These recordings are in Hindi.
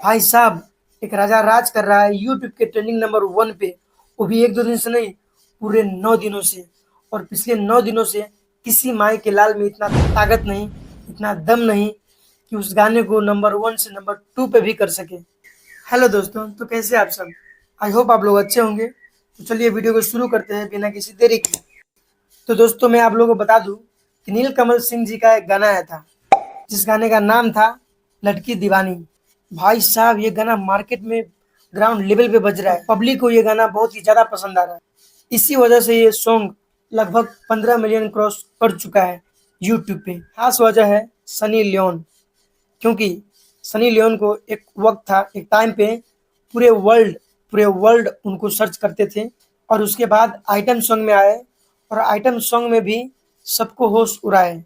भाई साहब, एक राजा राज कर रहा है यूट्यूब के ट्रेंडिंग नंबर 1 पे। वो भी एक दो दिन से नहीं, पूरे 9 दिनों से। और पिछले 9 दिनों से किसी माई के लाल में इतना ताकत नहीं, इतना दम नहीं कि उस गाने को नंबर 1 से नंबर 2 पे भी कर सके। हेलो दोस्तों, तो कैसे आप सब? आई होप आप लोग अच्छे होंगे। तो चलिए वीडियो को शुरू करते हैं बिना किसी देरी के। तो दोस्तों, मैं आप लोगों को बता दूं कि नीलकमल सिंह जी का एक गाना आया था, जिस गाने का नाम था लड़की दीवानी। भाई साहब, ये गाना मार्केट में ग्राउंड लेवल पे बज रहा है। पब्लिक को ये गाना बहुत ही ज्यादा पसंद आ रहा है। इसी वजह से ये सॉन्ग लगभग 15 मिलियन क्रॉस कर चुका है यूट्यूब पे। खास वजह है सनी लियोन, क्योंकि सनी लियोन को एक वक्त था, एक टाइम पे पूरे वर्ल्ड उनको सर्च करते थे। और उसके बाद आइटम सॉन्ग में आए, और आइटम सॉन्ग में भी सबको होश उड़ाए।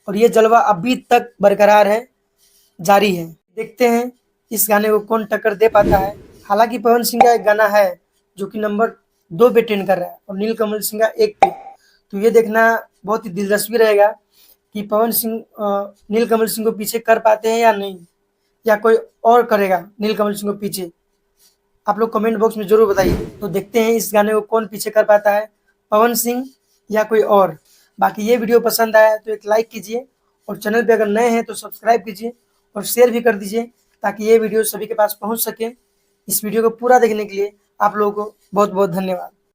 और ये जलवा अभी तक बरकरार है, जारी है। देखते हैं इस गाने को कौन टक्कर दे पाता है। हालांकि पवन सिंह का एक गाना है जो कि नंबर 2 पे ट्रेंड कर रहा है, और नीलकमल सिंह का 1 पे। तो ये देखना बहुत ही दिलचस्पी रहेगा कि पवन सिंह नीलकमल सिंह को पीछे कर पाते हैं या नहीं, या कोई और करेगा नीलकमल सिंह को पीछे। आप लोग कमेंट बॉक्स में जरूर बताइए। तो देखते हैं इस गाने को कौन पीछे कर पाता है, पवन सिंह या कोई और। बाकी ये वीडियो पसंद आया तो एक लाइक कीजिए, और चैनल पे अगर नए हैं तो सब्सक्राइब कीजिए और शेयर भी कर दीजिए, ताकि ये वीडियो सभी के पास पहुंच सके। इस वीडियो को पूरा देखने के लिए आप लोगों को बहुत बहुत धन्यवाद।